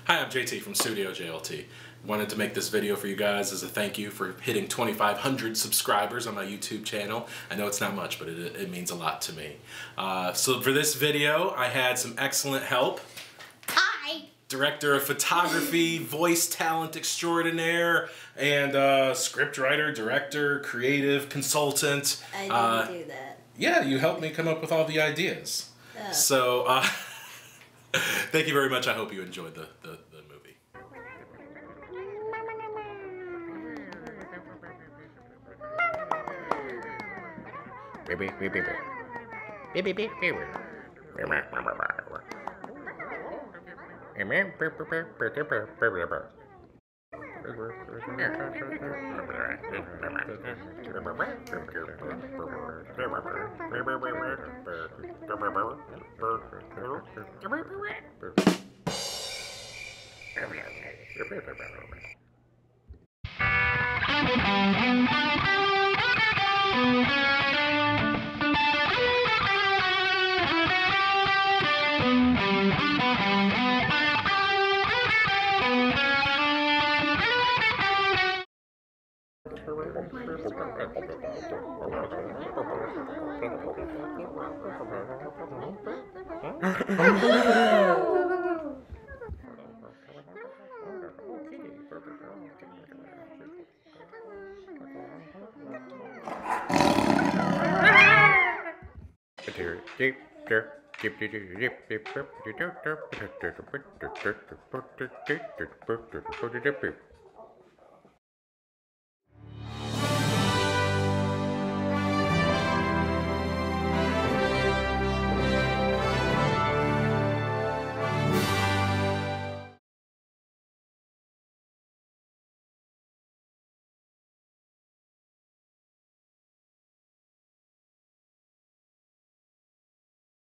Hi, I'm JT from StudioJLT. Wanted to make this video for you guys as a thank you for hitting 2,500 subscribers on my YouTube channel. I know it's not much, but it means a lot to me. So for this video, I had some excellent help. Hi! Director of photography, voice talent extraordinaire, and scriptwriter, director, creative consultant. I didn't do that. Yeah, you helped me come up with all the ideas. Oh. So, thank you very much. I hope you enjoyed the movie.